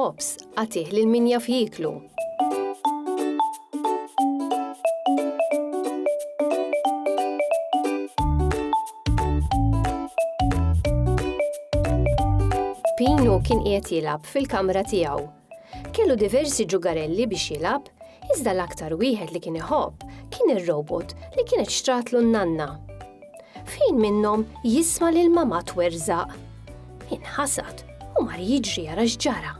Il-ħobs għatih lil min jaf jieklu. Pino kien qiegħed jilgħab fil-kamra tiegħu. Kellu diversi ġugarelli biex jilgħab, iżda l-aktar wieħed li kien iħobb kien ir-robot li kienet xtratlu n-nanna. Fejn minnhom jisma' lil mama twerżaq. Inħasad u mar jiġri jara x'ġara.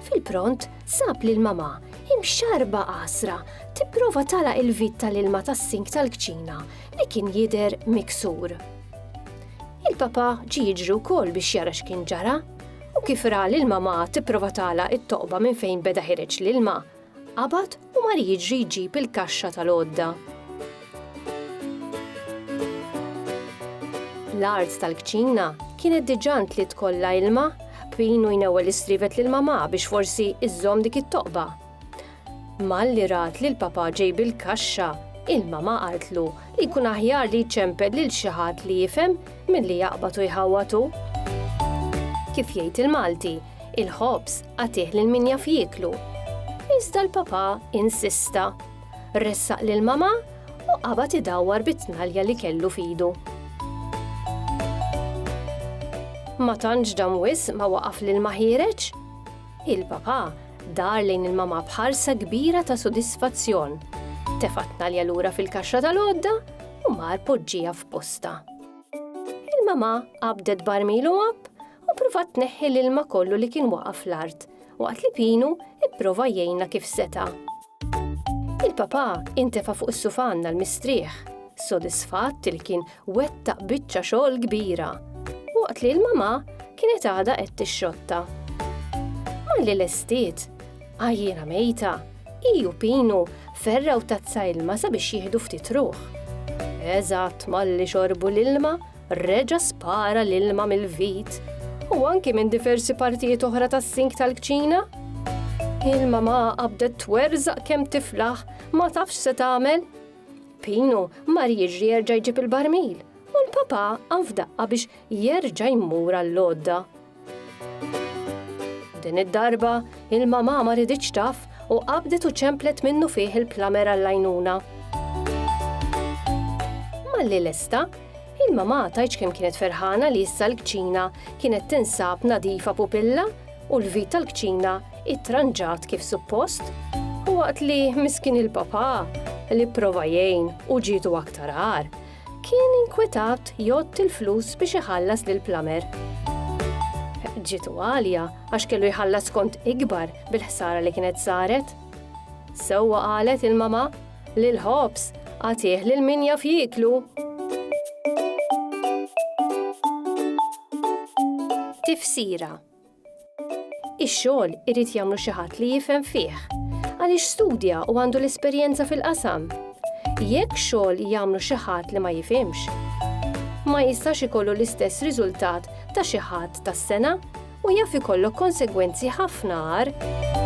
Fil-pront sab lil mama imxarba qasra tipprova tagħlaq il-vit tal-ilma tas-sink tal-kċina li kien jidher miksur. Il-papa ġie jiġri wkoll biex jara x'kien ġara u kif ra lil-mama tipprova tagħlaq it-toqba minn fejn beda ħireġ l-ilma, qabad u mar jiġri jġib il-kaxxa tal-għodda. L-art tal-kċina kienet diġà tliet kollha ilma, Pino jnewwel istrivet lill-mama biex forsi iżżomm dik it-toqba. Malli rat li l-papa ġejb il-kaxxa, il-mama qaltlu li jkun aħjar li jċempel lil xi ħadd li jifhem milli jaqbad u jħawwatu. Kif jgħid il-Malti, il-ħobs għatih lil min jaf jieklu. Iżda l-papa insista. Ressaq lill-mama u qabad idawwar bit-tnalja li kellu f'idu. Ma tantx dam wisq ma waqaf l-ilma ħireġ. Il-papa dar lejn il-mama bħarsa kbira ta' sodisfazzjon. Tefa' tnalja lura fil-kaxxa tal-għodda u mar poġġija f'posta. Il-mama qabdet barmil u pruvat tneħħi l-ilma kollu li kien waqaf fl-art, waqt li Pino ipprova jgħinha kif seta'. Il-papa intefa' fuq is-sufanna l-mistrieħ, sodisfatt li kien wettaq biċċa xogħol kbira, waqt li l-mama kienet għadha qed tixxotta. Malli lestiet, għajjiena mejta, u Pino ferraw tazza ilma sabiex jieħdu ftit ruħ. Eżatt malli xorbu l-ilma, reġa' spara l-ilma mill-vit u anki minn diversi partijiet oħra tas-sink tal-kċina. Il-mama qabdet twerżaq kemm tiflaħ ma tafx se tagħmel. Pino mar jiġri jerġa' jġib il-barmil u l-papa f'daqqa biex jerġa' jmur għall-għodda. Din id-darba il-mama ma riditx taf u qabdet u ċemplet minnu fih il-plamer għall-għajnuna. Malli lesta, il-mama tajċ kemm kienet ferħana li issa l-kċina kienet tinsab nadifa pupilla u l-vit tal-kċina ittranġat kif suppost, u waqt li miskin il-papa li prova jgħin u ġietu aktar għar, kien inkwetat jgħod il-flus biex iħallas lill-plamer. Ġitu għalja għax kellu jħallas kont ikbar bil-ħsara li kienet saret. Sewwa qalet il-mama li l-ħobs għatih lil min jaf jieklu. Tifsira. Ix-xogħol irid jagħmlu xi ħadd li jifhem fih, għaliex studja u għandu l-esperjenza fil-qasam. Jekk xogħol jagħmlu xi ħadd li ma jifhimx, ma jistax ikollu l-istess riżultat ta' xi ħadd tas-sena u jaf ikollok konsegwenzi ħafna għar.